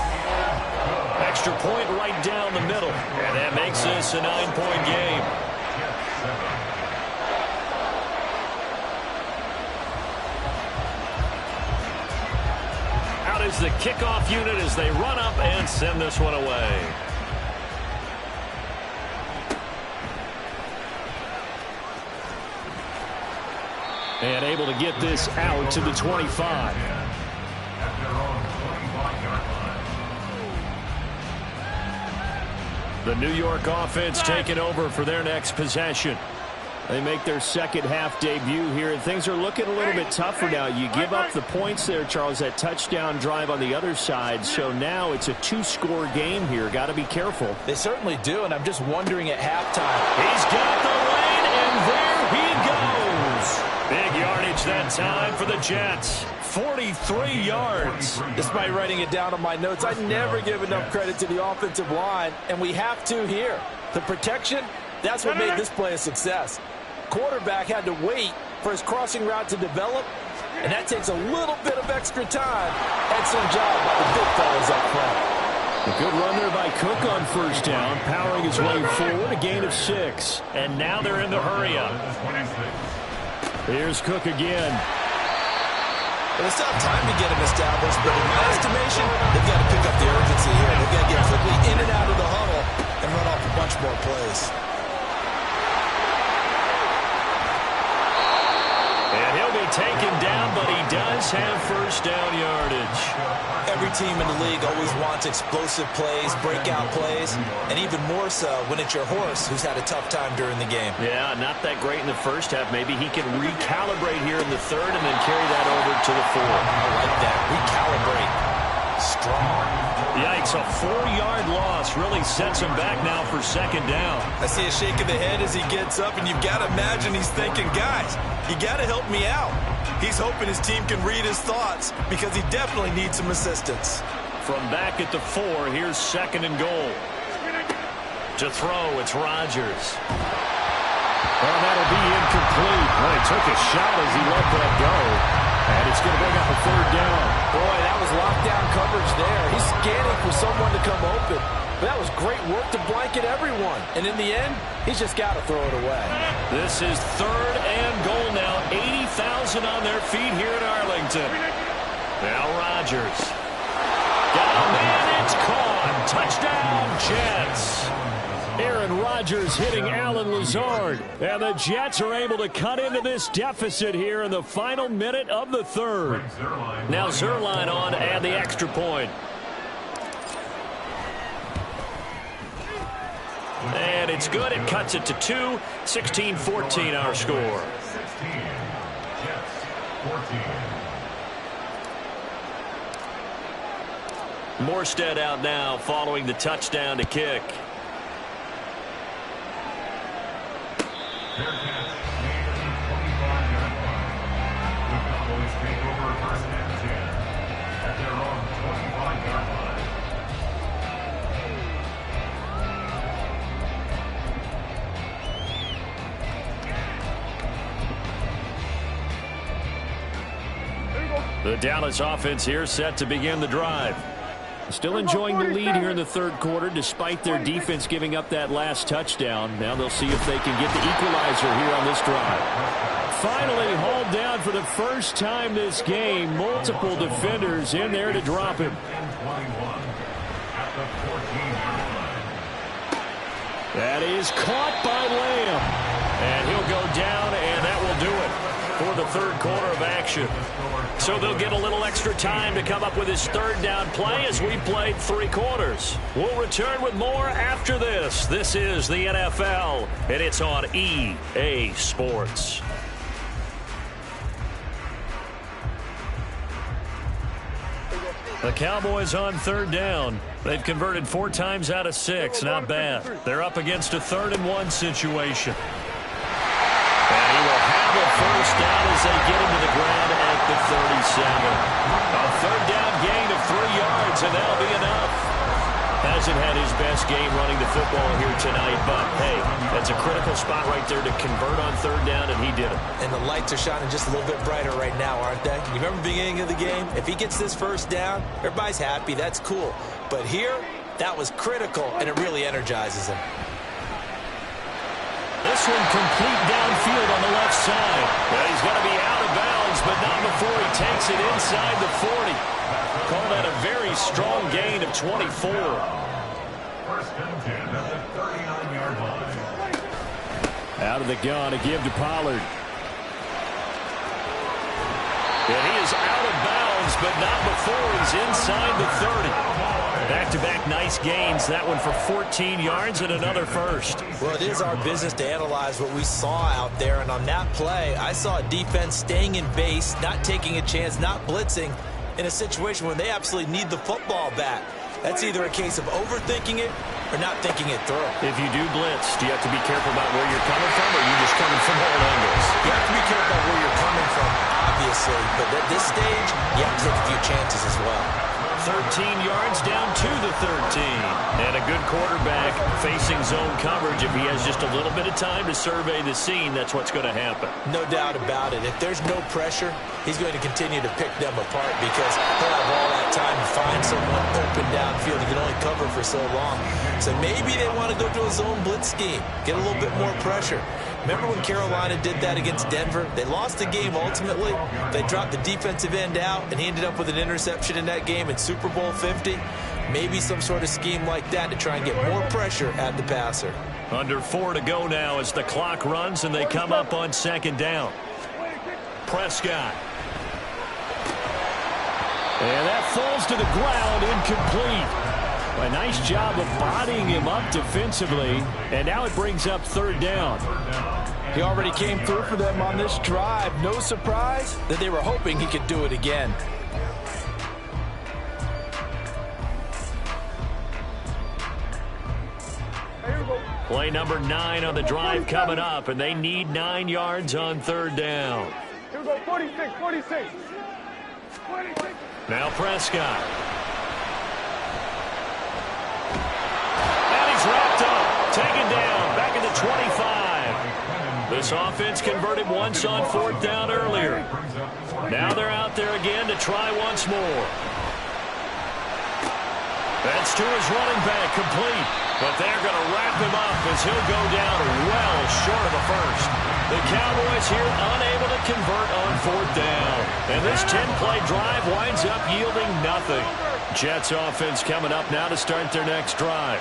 Extra point right down the middle. And that makes this a 9-point game. Out is the kickoff unit as they run up and send this one away. And able to get this out to the 25. The New York offense taking over for their next possession. They make their second half debut here, and things are looking a little bit tougher now. You give up the points there, Charles, that touchdown drive on the other side. So now it's a 2-score game here. Got to be careful. They certainly do, and I'm just wondering at halftime. He's got the lane, and there he goes. Big yardage that time for the Jets. 43 yards. Despite writing it down on my notes, I never give enough credit to the offensive line, and we have to here. The protection, that's what made this play a success. Quarterback had to wait for his crossing route to develop, and that takes a little bit of extra time. Excellent job by the big fellas up front. A good run there by Cook on first down, powering his way forward, a gain of 6. And now they're in the hurry-up. Here's Cook again. Well, they still have time to get him established, but in my estimation, they've got to pick up the urgency here. They've got to get quickly in and out of the huddle and run off a bunch more plays. And he'll be taken down, but he does have first down yardage. Every team in the league always wants explosive plays, breakout plays, and even more so when it's your horse who's had a tough time during the game. Yeah, not that great in the first half. Maybe he can recalibrate here in the 3rd and then carry that over to the 4th. I like that. Recalibrate. Strong. Yikes, a 4-yard loss really sets him back now for 2nd down. I see a shake of the head as he gets up, and you've got to imagine he's thinking, guys, you got to help me out. He's hoping his team can read his thoughts because he definitely needs some assistance. From back at the 4, here's 2nd and goal. To throw, it's Rodgers. And that'll be incomplete. Well, he took a shot as he let that go. And it's going to bring up a third down. Boy, that was lockdown coverage there. He's scanning for someone to come open. But that was great work to blanket everyone. And in the end, he's just got to throw it away. This is 3rd and goal now. 80,000 on their feet here in Arlington. Now Rodgers. Got a man, it's caught. Touchdown, Jets. Aaron Rodgers hitting Alan Lazard. And the Jets are able to cut into this deficit here in the final minute of the 3rd. Now Zerline on to add the extra point. And it's good. It cuts it to 2. 16-14 our score. 16. Jets 14. Morstead out now following the touchdown to kick. Fair catch made at the 25-yard line. The Cowboys take over 1st and 10 at their own 25-yard line. The Dallas offense here set to begin the drive. Still enjoying the lead here in the 3rd quarter despite their defense giving up that last touchdown. Now they'll see if they can get the equalizer here on this drive. Finally hauled down for the first time this game. Multiple defenders in there to drop him. That is caught by Lamb. And he'll go down, and that will do it for the 3rd quarter of action. So they'll get a little extra time to come up with his 3rd down play as we played 3 quarters. We'll return with more after this. This is the NFL, and it's on EA Sports. The Cowboys on 3rd down. They've converted 4 times out of 6. Not bad. They're up against a 3rd and 1 situation. And he will have a 1st down as they get into the ground at the 37. A 3rd down gain of 3 yards, and that'll be enough. Hasn't had his best game running the football here tonight, but, hey, that's a critical spot right there to convert on 3rd down, and he did it. And the lights are shining just a little bit brighter right now, aren't they? You remember the beginning of the game? If he gets this 1st down, everybody's happy. That's cool. But here, that was critical, and it really energizes him. This one complete downfield on the left side. Well, he's going to be out of bounds, but not before he takes it inside the 40. Call that a very strong gain of 24. 1st and 10 at the 39-yard line. Out of the gun, a give to Pollard. And he is out of bounds, but not before he's inside the 30. Back-to-back nice gains. That one for 14 yards and another 1st. Well, it is our business to analyze what we saw out there. And on that play, I saw a defense staying in base, not taking a chance, not blitzing in a situation when they absolutely need the football back. That's either a case of overthinking it or not thinking it through. If you do blitz, do you have to be careful about where you're coming from, or are you just coming from all angles? You have to be careful about where you're coming from, obviously. But at this stage, you have to take a few chances as well. 13 yards down to the 13. And a good quarterback facing zone coverage. If he has just a little bit of time to survey the scene, that's what's going to happen. No doubt about it. If there's no pressure, he's going to continue to pick them apart because he'll have all that time to find someone open downfield. He can only cover for so long. So maybe they want to go to a zone blitz scheme, get a little bit more pressure. Remember when Carolina did that against Denver? They lost the game ultimately. They dropped the defensive end out, and he ended up with an interception in that game in Super Bowl 50. Maybe some sort of scheme like that to try and get more pressure at the passer. Under 4 to go now as the clock runs, and they come up on 2nd down. Prescott. And that falls to the ground, incomplete. A nice job of bodying him up defensively, and now it brings up 3rd down. He already came through for them on this drive. No surprise that they were hoping he could do it again. Play number 9 on the drive coming up, and they need 9 yards on 3rd down. Here we go, 46, 46. Now Prescott. And he's wrapped up, taken down, back at the 25. This offense converted once on 4th down earlier. Now they're out there again to try once more. That's to his running back, complete. But they're going to wrap him up as he'll go down well short of the first. The Cowboys here unable to convert on 4th down. And this 10-play drive winds up yielding nothing. Jets offense coming up now to start their next drive.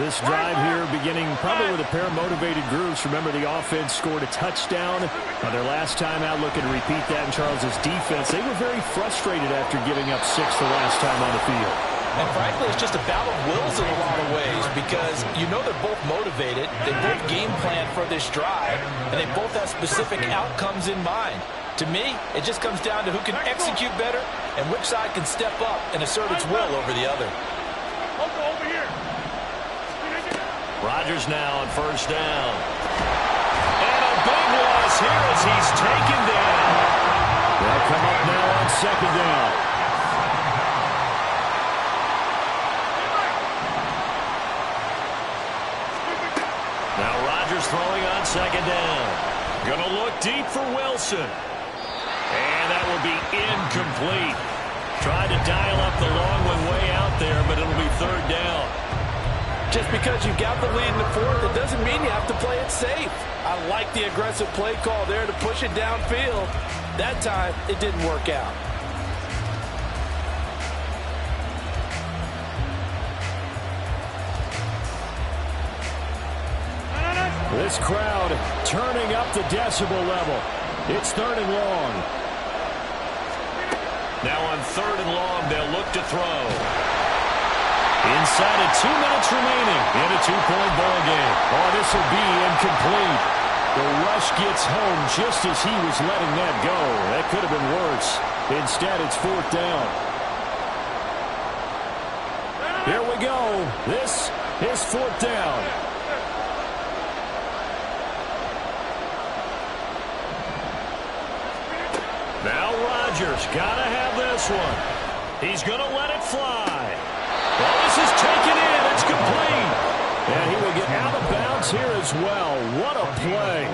This drive here beginning probably with a pair of motivated groups. Remember, the offense scored a touchdown on their last time out, looking to repeat that in Charles's defense. They were very frustrated after giving up 6 the last time on the field. And frankly, it's just a battle of wills in a lot of ways because you know they're both motivated, they both game plan for this drive, and they both have specific outcomes in mind. To me, it just comes down to who can execute better and which side can step up and assert its will over the other. Over here. Rodgers now on 1st down. And a big loss here as he's taken down. They'll come up now on 2nd down. Now Rodgers throwing on 2nd down. Going to look deep for Wilson. And that will be incomplete. Tried to dial up the long one way out there, but it'll be 3rd down. Just because you've got the lead in the 4th, it doesn't mean you have to play it safe. I like the aggressive play call there to push it downfield. That time, it didn't work out. This crowd turning up the decibel level. It's 3rd and long. Now on 3rd and long, they'll look to throw. Inside of 2 minutes remaining in a 2-point ball game. Oh, this will be incomplete. The rush gets home just as he was letting that go. That could have been worse. Instead, it's 4th down. Here we go. This is 4th down. Now Rodgers got to have this one. He's going to let it fly. Well, this is taken in. It's complete. And he will get out of bounds here as well. What a play.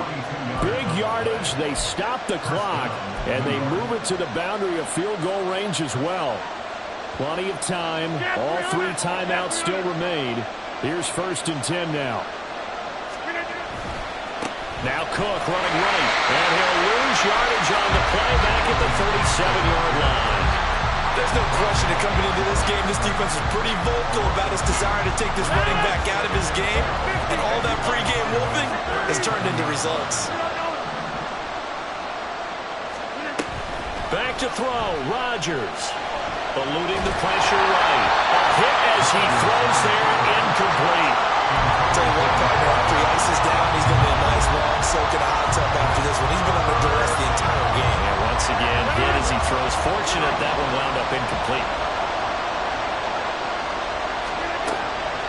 Big yardage. They stop the clock, and they move it to the boundary of field goal range as well. Plenty of time. All 3 timeouts still remain. Here's 1st and 10 now. Now Cook running right, and he'll lose yardage on the play back at the 37-yard line. There's no question that coming into this game, this defense is pretty vocal about its desire to take this running back out of his game, and all that pregame wolfing has turned into results. Back to throw, Rodgers. Eluding the pressure right. A hit as he throws there, incomplete. I'll tell you what, partner, after he ices down, he's going to be a nice long soak in a hot tub after this one. He's been under duress the entire game. And once again, hit as he throws. Fortunate that one wound up incomplete.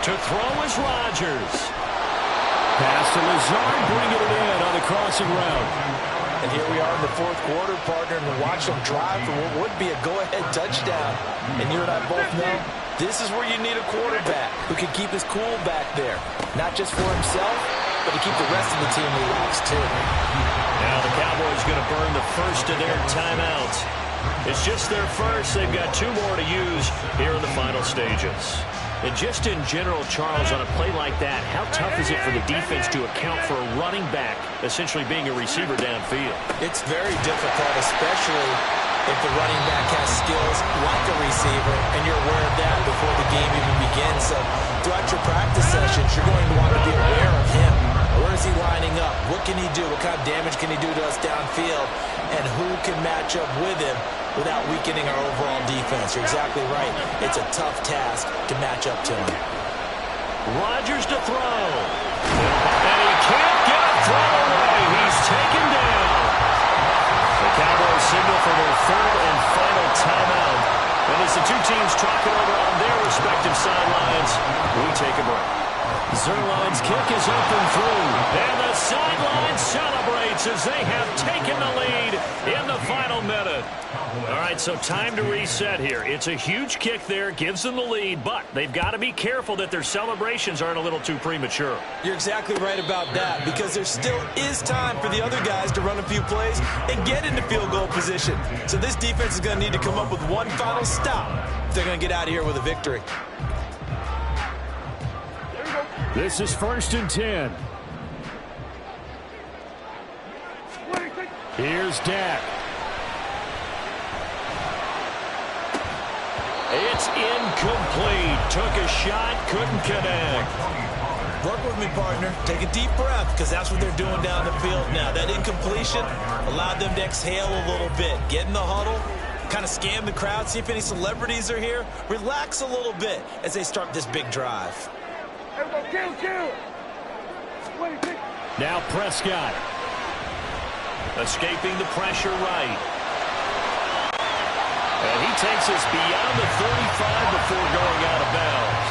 To throw is Rodgers. Pass to Lazard, bringing it in on the crossing route. And here we are in the 4th quarter, partner, and watch them drive for what would be a go-ahead touchdown. And you and I both know this is where you need a quarterback who can keep his cool back there. Not just for himself, but to keep the rest of the team relaxed, too. Now the Cowboys going to burn the first of their timeouts. It's just their first. They've got 2 more to use here in the final stages. And just in general, Charles, on a play like that, how tough is it for the defense to account for a running back essentially being a receiver downfield? It's very difficult, especially if the running back has skills like a receiver, and you're aware of that before the game even begins. So throughout your practice sessions, you're going to want to be aware of him. Where is he lining up? What can he do? What kind of damage can he do to us downfield? And who can match up with him without weakening our overall defense? You're exactly right. It's a tough task to match up to him. Rodgers to throw. And he can't get a throw away. He's taken down. The Cowboys signal for their 3rd and final timeout. And as the 2 teams talk it over on their respective sidelines, we take a break. Zuerlein's kick is up and through. And the sideline celebrates as they have taken the lead in the final minute. All right, so time to reset here. It's a huge kick there, gives them the lead, but they've got to be careful that their celebrations aren't a little too premature. You're exactly right about that, because there still is time for the other guys to run a few plays and get into field goal position. So this defense is going to need to come up with one final stop if they're going to get out of here with a victory. This is 1st and 10. Here's Dak. It's incomplete. Took a shot, couldn't connect. Work with me, partner. Take a deep breath, because that's what they're doing down the field now. That incompletion allowed them to exhale a little bit. Get in the huddle, kind of scan the crowd, see if any celebrities are here. Relax a little bit as they start this big drive. Now Prescott. Escaping the pressure right. And he takes us beyond the 35 before going out of bounds.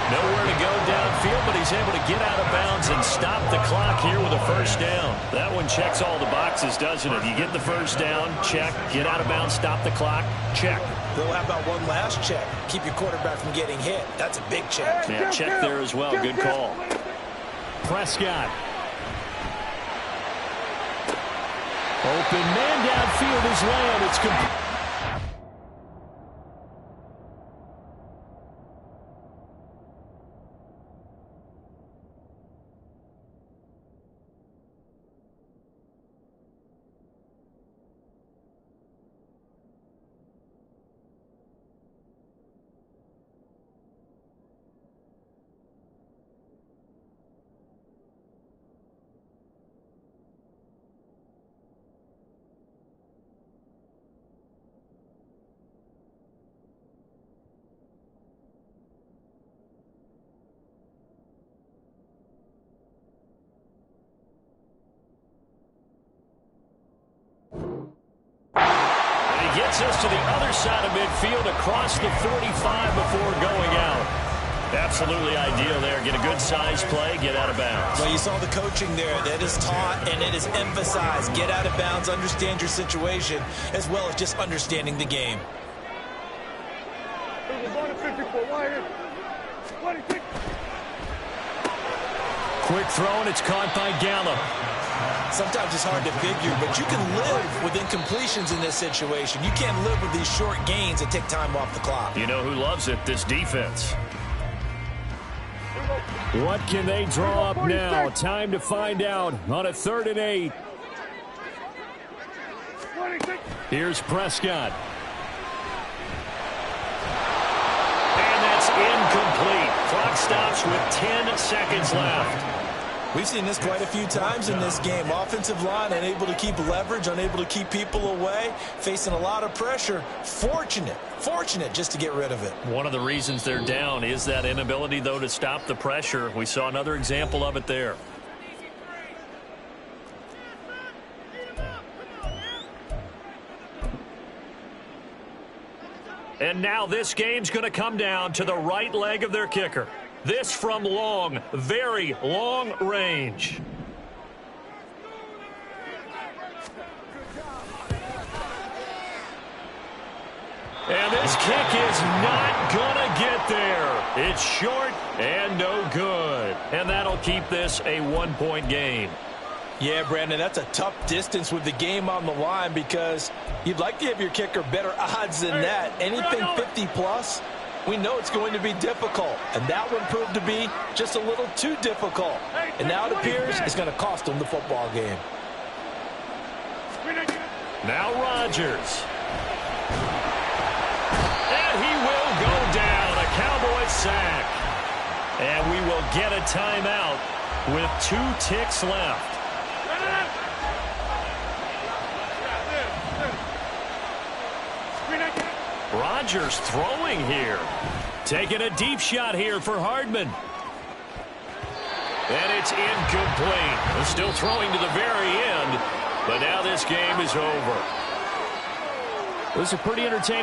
Nowhere to go downfield, but he's able to get out of bounds and stop the clock here with a first down. That one checks all the boxes, doesn't it? You get the first down, check. Get out of bounds, stop the clock, check. Well, how about one last check? Keep your quarterback from getting hit. That's a big check. Yeah, check there as well. Good call. Prescott. Open man downfield is Lamb. It's complete. Gets us to the other side of midfield across the 45 before going out. Absolutely ideal there. Get a good size play, get out of bounds. Well, you saw the coaching there. That is taught and it is emphasized. Get out of bounds, understand your situation, as well as just understanding the game. Quick throw, and it's caught by Gallup. Sometimes it's hard to figure, but you can live with incompletions in this situation. You can't live with these short gains that take time off the clock. You know who loves it? This defense. What can they draw up now? Time to find out on a 3rd and 8. Here's Prescott. And that's incomplete. Clock stops with 10 seconds left. We've seen this quite a few times in this game. Offensive line unable to keep leverage, unable to keep people away, facing a lot of pressure. Fortunate just to get rid of it. One of the reasons they're down is that inability, though, to stop the pressure. We saw another example of it there. And now this game's going to come down to the right leg of their kicker. This from long, very long range. And this kick is not going to get there. It's short and no good. And that'll keep this a 1-point game. Yeah, Brandon, that's a tough distance with the game on the line, because you'd like to have your kicker better odds than that. Anything 50-plus, we know it's going to be difficult. And that one proved to be just a little too difficult. And now it appears it's going to cost them the football game. Now Rodgers. And he will go down. A Cowboys sack. And we will get a timeout with 2 ticks left. Rodgers throwing here. Taking a deep shot here for Hardman. And it's incomplete. They're still throwing to the very end, but now this game is over. It was a pretty entertaining